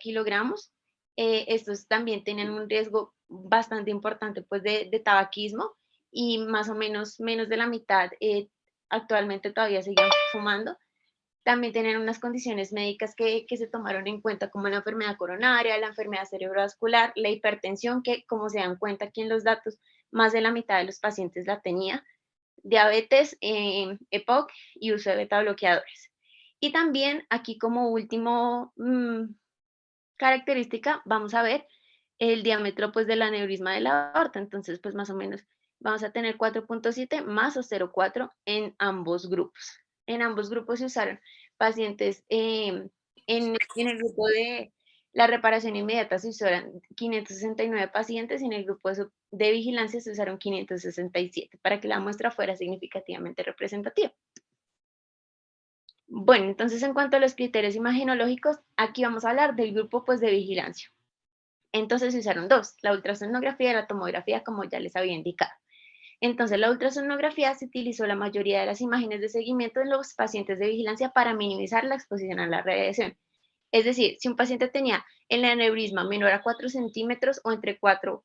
kilogramos. Estos también tienen un riesgo bastante importante pues de tabaquismo y más o menos de la mitad actualmente todavía siguen fumando. También tienen unas condiciones médicas que se tomaron en cuenta, como la enfermedad coronaria, la enfermedad cerebrovascular, la hipertensión, que como se dan cuenta aquí en los datos, más de la mitad de los pacientes la tenía, diabetes, EPOC y uso de beta bloqueadores. Y también aquí como último característica, vamos a ver el diámetro pues del aneurisma de la aorta. Entonces, pues más o menos vamos a tener 4.7 más o 0.4 en ambos grupos. En ambos grupos se usaron pacientes, en el grupo de la reparación inmediata se usaron 569 pacientes y en el grupo de vigilancia se usaron 567 para que la muestra fuera significativamente representativa. Bueno, entonces en cuanto a los criterios imagenológicos, aquí vamos a hablar del grupo pues de vigilancia. Entonces se usaron dos, la ultrasonografía y la tomografía, como ya les había indicado. Entonces, la ultrasonografía se utilizó la mayoría de las imágenes de seguimiento en los pacientes de vigilancia para minimizar la exposición a la radiación. Es decir, si un paciente tenía el aneurisma menor a 4 centímetros o entre 4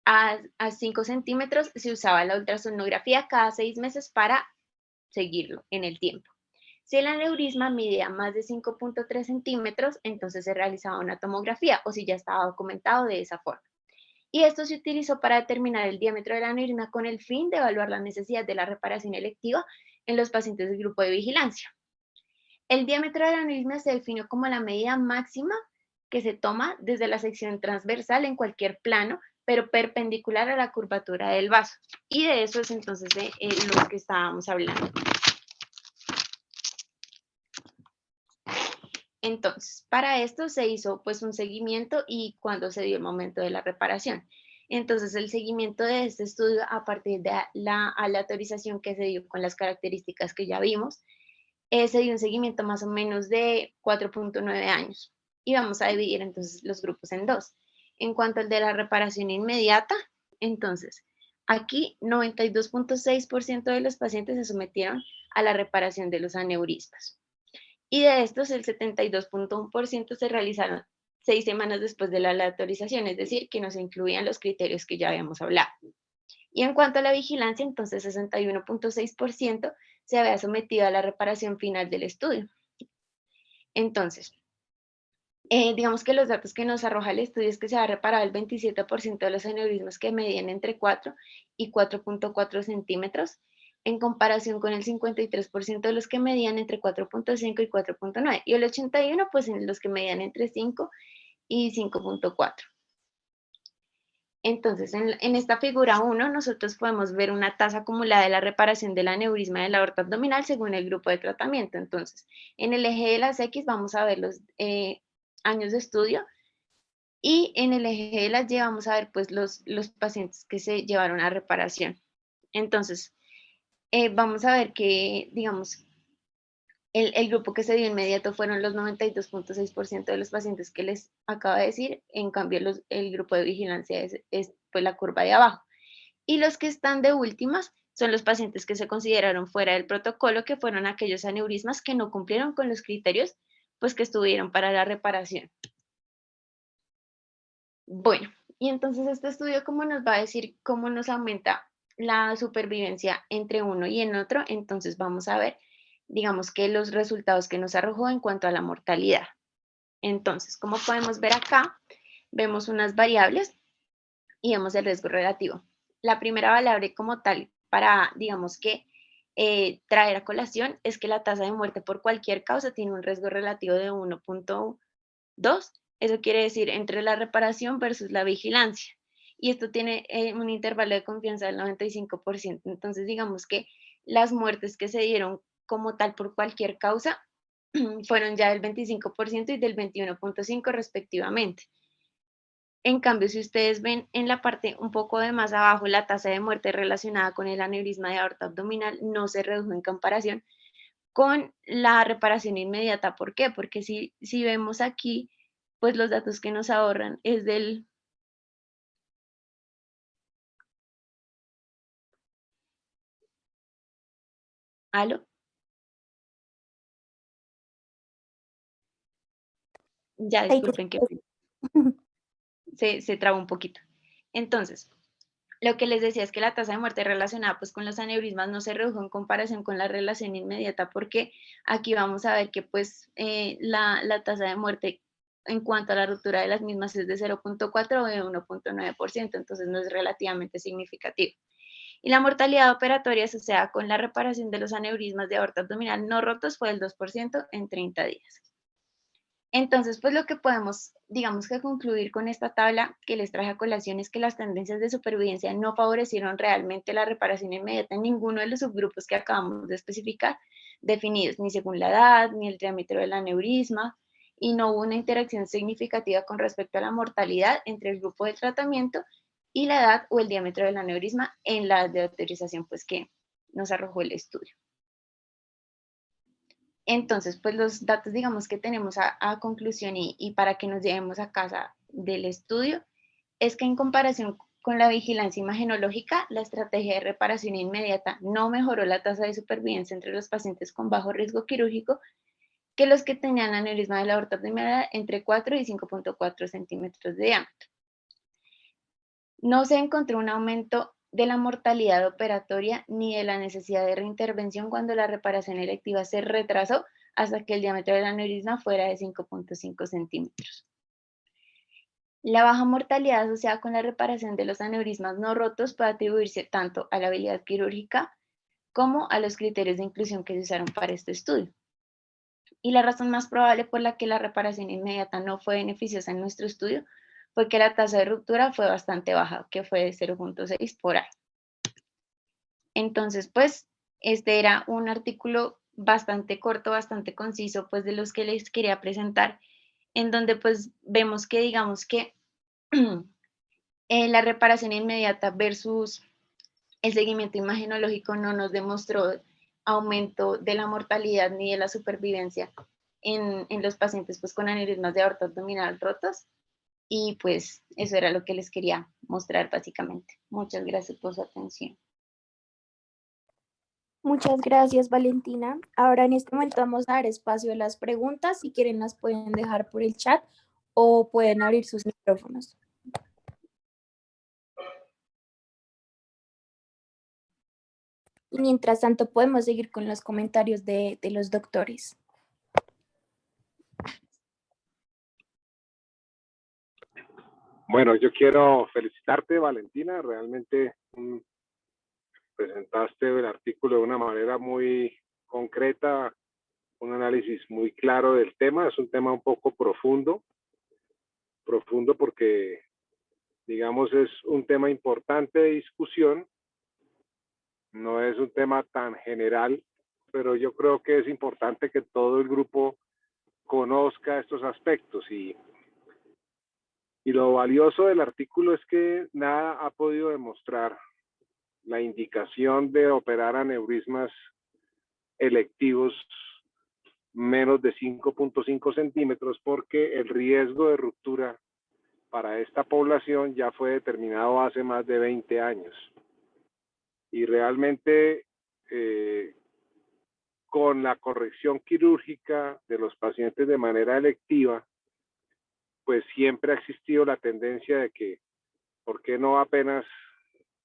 a 5 centímetros, se usaba la ultrasonografía cada 6 meses para seguirlo en el tiempo. Si el aneurisma medía más de 5.3 centímetros, entonces se realizaba una tomografía o si ya estaba documentado de esa forma. Y esto se utilizó para determinar el diámetro del aneurisma con el fin de evaluar la necesidad de la reparación electiva en los pacientes del grupo de vigilancia. El diámetro del aneurisma se definió como la medida máxima que se toma desde la sección transversal en cualquier plano, pero perpendicular a la curvatura del vaso. Y de eso es entonces de lo que estábamos hablando. Entonces, para esto se hizo pues un seguimiento y cuando se dio el momento de la reparación. Entonces, el seguimiento de este estudio a partir de la aleatorización que se dio con las características que ya vimos, se dio un seguimiento más o menos de 4.9 años. Y vamos a dividir entonces los grupos en dos. En cuanto al de la reparación inmediata, entonces, aquí 92.6% de los pacientes se sometieron a la reparación de los aneurismas y de estos el 72.1% se realizaron 6 semanas después de la aleatorización, es decir, que no se incluían los criterios que ya habíamos hablado. Y en cuanto a la vigilancia, entonces 61.6% se había sometido a la reparación final del estudio. Entonces, digamos que los datos que nos arroja el estudio es que se ha reparado el 27% de los aneurismas que medían entre 4 y 4.4 centímetros, en comparación con el 53% de los que medían entre 4.5 y 4.9, y el 81% pues en los que medían entre 5 y 5.4. Entonces, en esta figura 1, nosotros podemos ver una tasa acumulada de la reparación del aneurisma de la aorta abdominal según el grupo de tratamiento. Entonces, en el eje de las X vamos a ver los años de estudio y en el eje de las Y vamos a ver pues los pacientes que se llevaron a reparación. Entonces, vamos a ver que, digamos, el grupo que se dio inmediato fueron los 92.6% de los pacientes que les acabo de decir, en cambio el grupo de vigilancia es pues la curva de abajo. Y los que están de últimas son los pacientes que se consideraron fuera del protocolo, que fueron aquellos aneurismas que no cumplieron con los criterios pues que estuvieron para la reparación. Bueno, y entonces este estudio, ¿cómo nos va a decir cómo nos aumenta la supervivencia entre uno y en otro? Entonces vamos a ver, digamos que los resultados que nos arrojó en cuanto a la mortalidad. Entonces, como podemos ver acá, vemos unas variables y vemos el riesgo relativo. La primera variable como tal para, digamos que, traer a colación es que la tasa de muerte por cualquier causa tiene un riesgo relativo de 1.2. Eso quiere decir entre la reparación versus la vigilancia. Y esto tiene un intervalo de confianza del 95%. Entonces, digamos que las muertes que se dieron como tal por cualquier causa fueron ya del 25% y del 21.5% respectivamente. En cambio, si ustedes ven en la parte un poco de más abajo, la tasa de muerte relacionada con el aneurisma de aorta abdominal no se redujo en comparación con la reparación inmediata. ¿Por qué? Porque si vemos aquí, pues los datos que nos ahorran es del... ¿Aló? Ya, Ay, qué disculpen que tristeza. se trabó un poquito. Entonces, lo que les decía es que la tasa de muerte relacionada pues con los aneurismas no se redujo en comparación con la relación inmediata, porque aquí vamos a ver que pues la tasa de muerte en cuanto a la ruptura de las mismas es de 0,4 o de 1,9%, entonces no es relativamente significativo. Y la mortalidad operatoria asociada con la reparación de los aneurismas de aorta abdominal no rotos fue del 2% en 30 días. Entonces, pues lo que podemos, digamos que concluir con esta tabla que les traje a colación es que las tendencias de supervivencia no favorecieron realmente la reparación inmediata en ninguno de los subgrupos que acabamos de especificar, definidos ni según la edad, ni el diámetro del aneurisma, y no hubo una interacción significativa con respecto a la mortalidad entre el grupo de tratamiento y la edad o el diámetro del aneurisma en la de autorización, pues que nos arrojó el estudio. Entonces, pues los datos, digamos, que tenemos a conclusión y para que nos llevemos a casa del estudio, es que en comparación con la vigilancia imagenológica, la estrategia de reparación inmediata no mejoró la tasa de supervivencia entre los pacientes con bajo riesgo quirúrgico que los que tenían aneurisma de la aorta abdominal entre 4 y 5,4 centímetros de diámetro. No se encontró un aumento de la mortalidad operatoria ni de la necesidad de reintervención cuando la reparación electiva se retrasó hasta que el diámetro del aneurisma fuera de 5,5 centímetros. La baja mortalidad asociada con la reparación de los aneurismas no rotos puede atribuirse tanto a la habilidad quirúrgica como a los criterios de inclusión que se usaron para este estudio. Y la razón más probable por la que la reparación inmediata no fue beneficiosa en nuestro estudio fue que la tasa de ruptura fue bastante baja, que fue de 0,6 por año. Entonces, pues, este era un artículo bastante corto, bastante conciso, pues, de los que les quería presentar, en donde, pues, vemos que, digamos que la reparación inmediata versus el seguimiento imagenológico no nos demostró aumento de la mortalidad ni de la supervivencia en los pacientes, pues, con aneurismas de aorta abdominal rotos. Y pues eso era lo que les quería mostrar básicamente. Muchas gracias por su atención. Muchas gracias, Valentina. Ahora en este momento vamos a dar espacio a las preguntas. Si quieren las pueden dejar por el chat o pueden abrir sus micrófonos. Y mientras tanto podemos seguir con los comentarios de los doctores. Bueno, yo quiero felicitarte, Valentina. Realmente presentaste el artículo de una manera muy concreta, un análisis muy claro del tema. Es un tema un poco profundo porque, digamos, es un tema importante de discusión. No es un tema tan general, pero yo creo que es importante que todo el grupo conozca estos aspectos y lo valioso del artículo es que nada ha podido demostrar la indicación de operar aneurismas electivos menos de 5,5 centímetros porque el riesgo de ruptura para esta población ya fue determinado hace más de 20 años. Y realmente con la corrección quirúrgica de los pacientes de manera electiva, pues siempre ha existido la tendencia de que, ¿por qué no apenas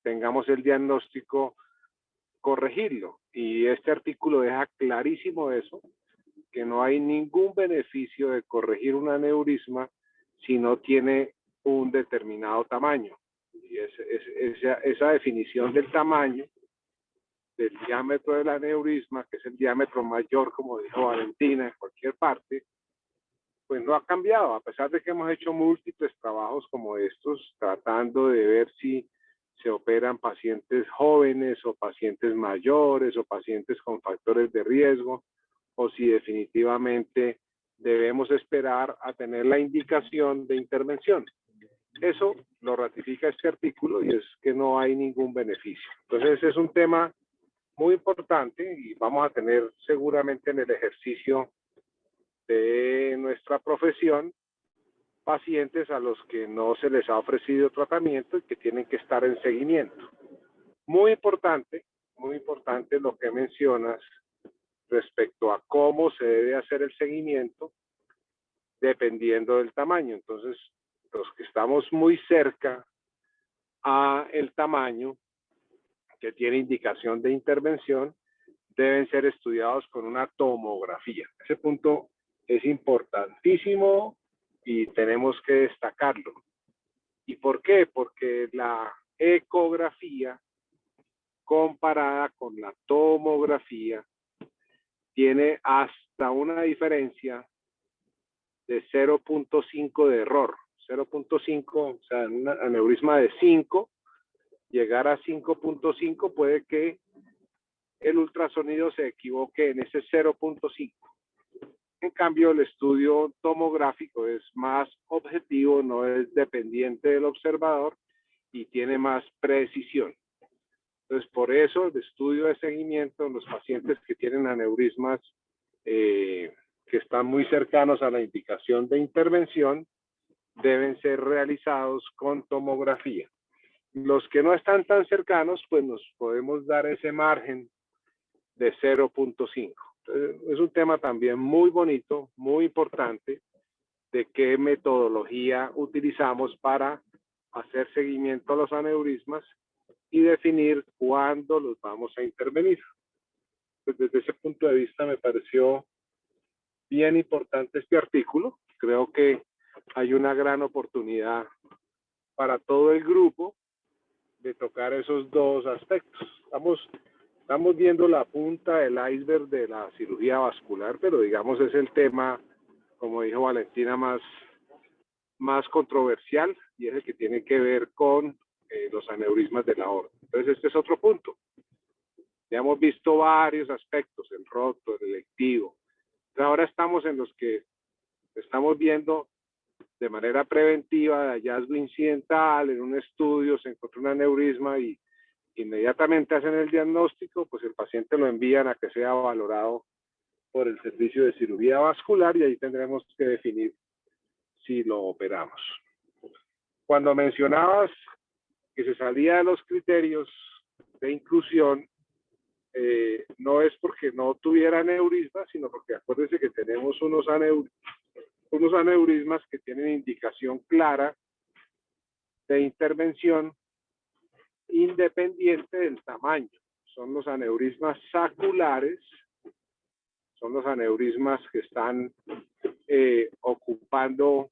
tengamos el diagnóstico, corregirlo? Y este artículo deja clarísimo eso, que no hay ningún beneficio de corregir un aneurisma si no tiene un determinado tamaño. Y esa definición del tamaño, del diámetro del aneurisma, que es el diámetro mayor, como dijo Valentina, en cualquier parte, pues no ha cambiado, a pesar de que hemos hecho múltiples trabajos como estos, tratando de ver si se operan pacientes jóvenes o pacientes mayores o pacientes con factores de riesgo, o si definitivamente debemos esperar a tener la indicación de intervención. Eso lo ratifica este artículo y es que no hay ningún beneficio. Entonces es un tema muy importante y vamos a tener seguramente en el ejercicio de nuestra profesión pacientes a los que no se les ha ofrecido tratamiento y que tienen que estar en seguimiento. Muy importante lo que mencionas respecto a cómo se debe hacer el seguimiento dependiendo del tamaño. Entonces, los que estamos muy cerca a el tamaño que tiene indicación de intervención deben ser estudiados con una tomografía. Ese punto es importantísimo y tenemos que destacarlo. ¿Y por qué? Porque la ecografía comparada con la tomografía tiene hasta una diferencia de 0.5 de error. 0.5, o sea, un aneurisma de 5, llegar a 5.5 puede que el ultrasonido se equivoque en ese 0.5. En cambio, el estudio tomográfico es más objetivo, no es dependiente del observador y tiene más precisión. Entonces, por eso el estudio de seguimiento en los pacientes que tienen aneurismas que están muy cercanos a la indicación de intervención deben ser realizados con tomografía. Los que no están tan cercanos, pues nos podemos dar ese margen de 0.5. Es un tema también muy bonito, muy importante, de qué metodología utilizamos para hacer seguimiento a los aneurismas y definir cuándo los vamos a intervenir. Pues desde ese punto de vista me pareció bien importante este artículo. Creo que hay una gran oportunidad para todo el grupo de tocar esos dos aspectos. Estamos viendo la punta del iceberg de la cirugía vascular, pero digamos es el tema, como dijo Valentina, más controversial y es el que tiene que ver con los aneurismas de la aorta. Entonces este es otro punto. Ya hemos visto varios aspectos, el roto, el electivo. Ahora estamos en los que estamos viendo de manera preventiva, de hallazgo incidental, en un estudio se encontró un aneurisma y inmediatamente hacen el diagnóstico, pues el paciente lo envían a que sea valorado por el servicio de cirugía vascular y ahí tendremos que definir si lo operamos. Cuando mencionabas que se salía de los criterios de inclusión, no es porque no tuviera aneurisma, sino porque acuérdense que tenemos unos aneurismas que tienen indicación clara de intervención independiente del tamaño. Son los aneurismas saculares, son los aneurismas que están ocupando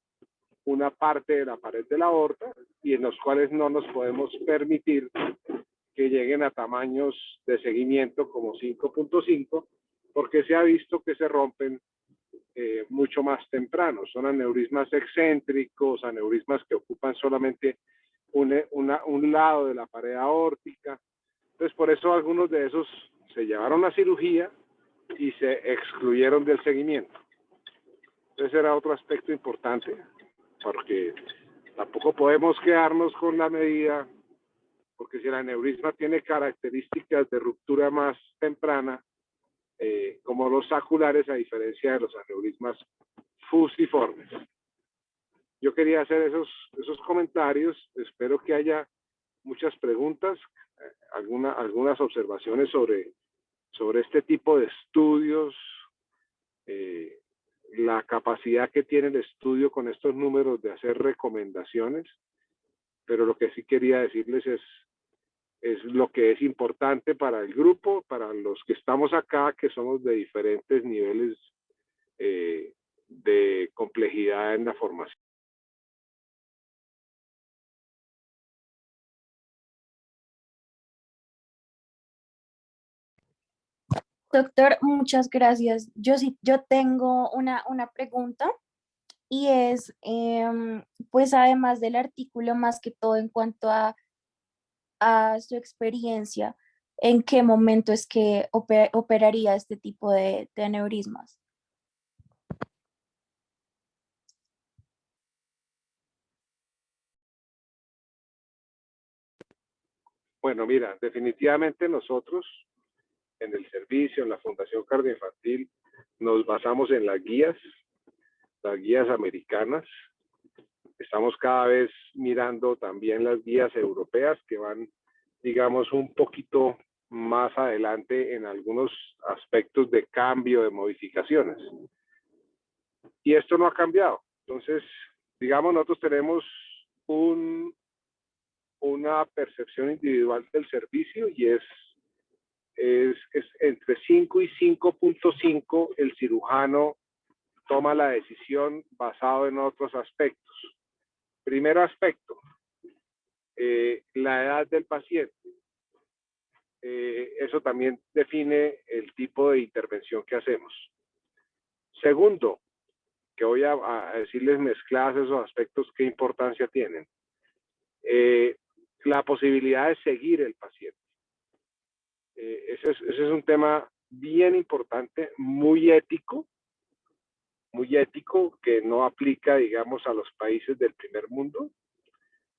una parte de la pared de la aorta y en los cuales no nos podemos permitir que lleguen a tamaños de seguimiento como 5.5 porque se ha visto que se rompen mucho más temprano. Son aneurismas excéntricos, aneurismas que ocupan solamente un lado de la pared aórtica. Entonces, por eso algunos de esos se llevaron a cirugía y se excluyeron del seguimiento. Entonces, era otro aspecto importante, porque tampoco podemos quedarnos con la medida, porque si el aneurisma tiene características de ruptura más temprana, como los saculares, a diferencia de los aneurismas fusiformes. Yo quería hacer esos comentarios, espero que haya muchas preguntas, algunas observaciones sobre este tipo de estudios, la capacidad que tiene el estudio con estos números de hacer recomendaciones, pero lo que sí quería decirles es lo que es importante para el grupo, para los que estamos acá, que somos de diferentes niveles de complejidad en la formación. Doctor, muchas gracias. Yo tengo una pregunta y es, pues además del artículo, más que todo en cuanto a su experiencia, ¿en qué momento es que operaría este tipo de aneurismas? Bueno, mira, definitivamente nosotros en el servicio, en la Fundación Cardioinfantil, nos basamos en las guías americanas. Estamos cada vez mirando también las guías europeas que van, digamos, un poquito más adelante en algunos aspectos de cambio, de modificaciones. Y esto no ha cambiado. Entonces, digamos, nosotros tenemos una percepción individual del servicio y es entre 5 y 5.5 el cirujano toma la decisión basado en otros aspectos. Primer aspecto, la edad del paciente. Eso también define el tipo de intervención que hacemos. Segundo, que voy a decirles mezcladas esos aspectos, qué importancia tienen. La posibilidad de seguir el paciente. Ese es un tema bien importante, muy ético, que no aplica, digamos, a los países del primer mundo,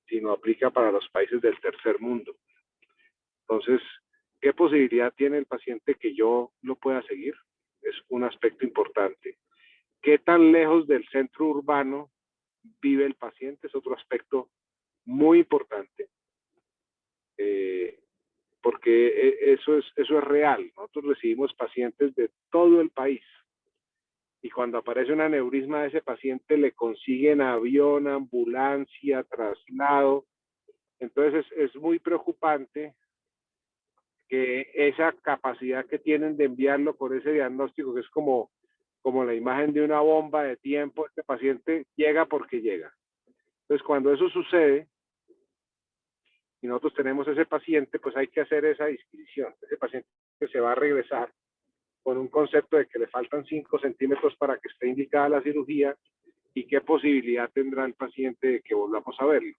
sino aplica para los países del tercer mundo. Entonces, ¿qué posibilidad tiene el paciente que yo lo pueda seguir? Es un aspecto importante. ¿Qué tan lejos del centro urbano vive el paciente? Es otro aspecto muy importante. Porque eso es real. Nosotros recibimos pacientes de todo el país. Y cuando aparece un aneurisma de ese paciente, le consiguen avión, ambulancia, traslado. Entonces es muy preocupante que esa capacidad que tienen de enviarlo con ese diagnóstico, que es como la imagen de una bomba de tiempo, este paciente llega porque llega. Entonces cuando eso sucede, y nosotros tenemos ese paciente, pues hay que hacer esa disquisición. Ese paciente que se va a regresar con un concepto de que le faltan 5 centímetros para que esté indicada la cirugía y qué posibilidad tendrá el paciente de que volvamos a verlo.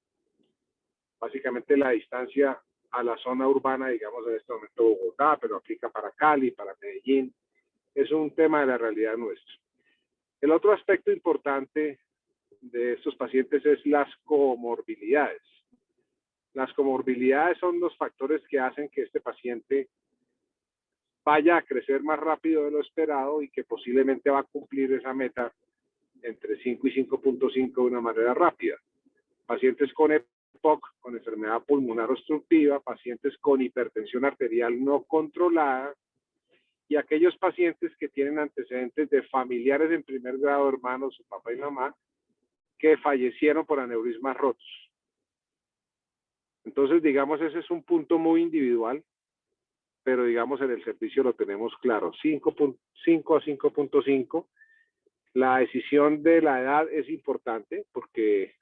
Básicamente la distancia a la zona urbana, digamos en este momento Bogotá, pero aplica para Cali, para Medellín, es un tema de la realidad nuestra. El otro aspecto importante de estos pacientes es las comorbilidades. Las comorbilidades son los factores que hacen que este paciente vaya a crecer más rápido de lo esperado y que posiblemente va a cumplir esa meta entre 5 y 5.5 de una manera rápida. Pacientes con EPOC, con enfermedad pulmonar obstructiva, pacientes con hipertensión arterial no controlada y aquellos pacientes que tienen antecedentes de familiares en primer grado, hermanos, su papá y mamá, que fallecieron por aneurismas rotos. Entonces, digamos, ese es un punto muy individual, pero digamos en el servicio lo tenemos claro, 5.5 a 5.5. La decisión de la edad es importante porque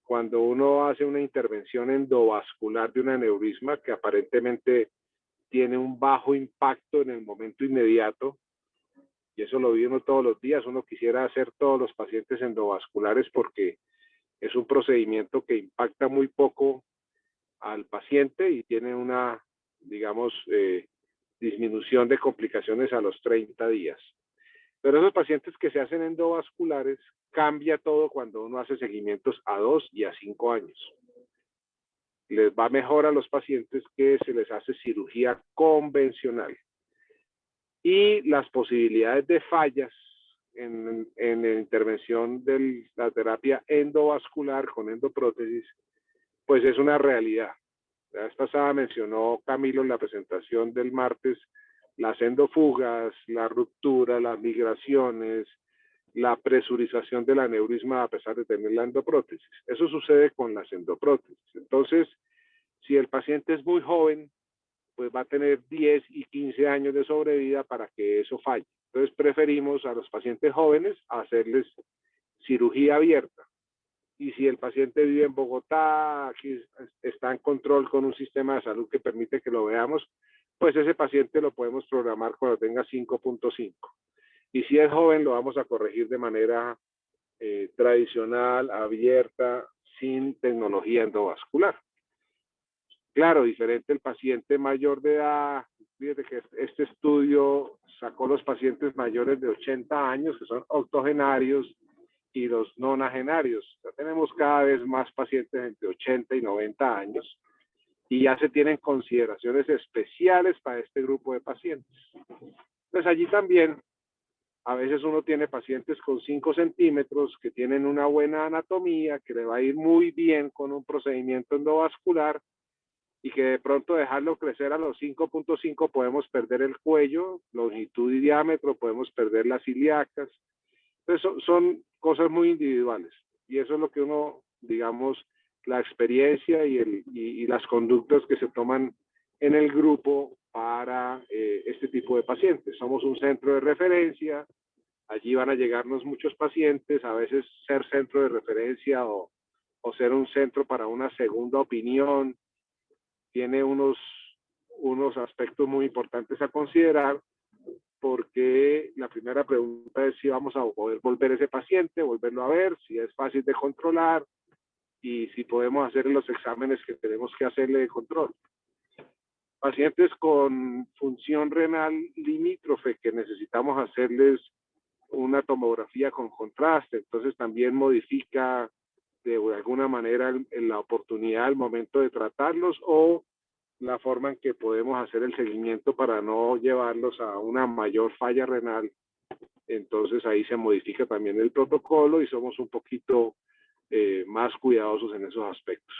cuando uno hace una intervención endovascular de un aneurisma que aparentemente tiene un bajo impacto en el momento inmediato, y eso lo vimos todos los días, uno quisiera hacer todos los pacientes endovasculares porque es un procedimiento que impacta muy poco al paciente y tiene una, digamos, disminución de complicaciones a los 30 días. Pero esos pacientes que se hacen endovasculares, cambia todo cuando uno hace seguimientos a 2 y a 5 años. Les va mejor a los pacientes que se les hace cirugía convencional. Y las posibilidades de fallas en la intervención de la terapia endovascular con endoprótesis, pues es una realidad. La vez pasada mencionó Camilo en la presentación del martes las endofugas, la ruptura, las migraciones, la presurización del aneurisma a pesar de tener la endoprótesis. Eso sucede con las endoprótesis. Entonces, si el paciente es muy joven, pues va a tener 10 y 15 años de sobrevida para que eso falle. Entonces preferimos a los pacientes jóvenes hacerles cirugía abierta. Y si el paciente vive en Bogotá, aquí está en control con un sistema de salud que permite que lo veamos, pues ese paciente lo podemos programar cuando tenga 5.5. Y si es joven, lo vamos a corregir de manera tradicional, abierta, sin tecnología endovascular. Claro, diferente el paciente mayor de edad. Fíjate que este estudio sacó los pacientes mayores de 80 años, que son octogenarios, y los nonagenarios. Ya tenemos cada vez más pacientes entre 80 y 90 años y ya se tienen consideraciones especiales para este grupo de pacientes. Entonces allí también a veces uno tiene pacientes con 5 centímetros que tienen una buena anatomía, que le va a ir muy bien con un procedimiento endovascular y que de pronto dejarlo crecer a los 5.5 podemos perder el cuello, longitud y diámetro, podemos perder las ilíacas Entonces son cosas muy individuales y eso es lo que uno, digamos, la experiencia y las conductas que se toman en el grupo para este tipo de pacientes. Somos un centro de referencia, allí van a llegarnos muchos pacientes, a veces ser centro de referencia o ser un centro para una segunda opinión, tiene unos aspectos muy importantes a considerar, porque la primera pregunta es si vamos a poder volver ese paciente, volverlo a ver, si es fácil de controlar y si podemos hacer los exámenes que tenemos que hacerle de control. Pacientes con función renal limítrofe que necesitamos hacerles una tomografía con contraste, entonces también modifica de alguna manera la oportunidad al momento de tratarlos o la forma en que podemos hacer el seguimiento para no llevarlos a una mayor falla renal. Entonces ahí se modifica también el protocolo y somos un poquito más cuidadosos en esos aspectos.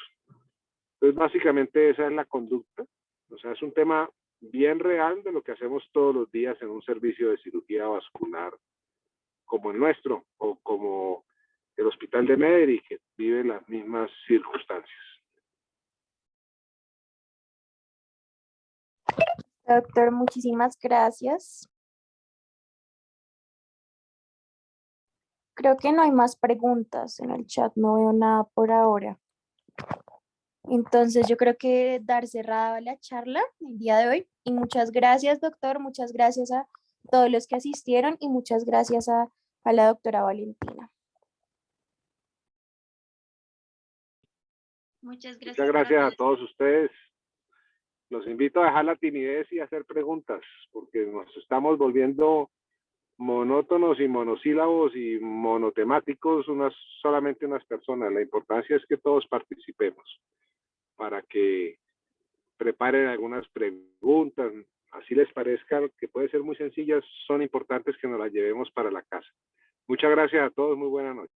Entonces básicamente esa es la conducta, o sea, es un tema bien real de lo que hacemos todos los días en un servicio de cirugía vascular como el nuestro o como el Hospital de Medellín, que vive las mismas circunstancias. Doctor, muchísimas gracias. Creo que no hay más preguntas en el chat, no veo nada por ahora. Entonces yo creo que dar cerrada la charla el día de hoy. Y muchas gracias, doctor, muchas gracias a todos los que asistieron y muchas gracias a la doctora Valentina. Muchas Muchas gracias a todos ustedes. Los invito a dejar la timidez y a hacer preguntas, porque nos estamos volviendo monótonos y monosílabos y monotemáticos, solamente unas personas. La importancia es que todos participemos para que preparen algunas preguntas, así les parezca, que puede ser muy sencillas, son importantes que nos las llevemos para la casa. Muchas gracias a todos, muy buena noche.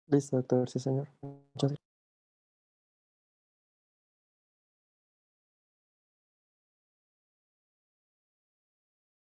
Listo, doctor, sí, señor. Muchas gracias.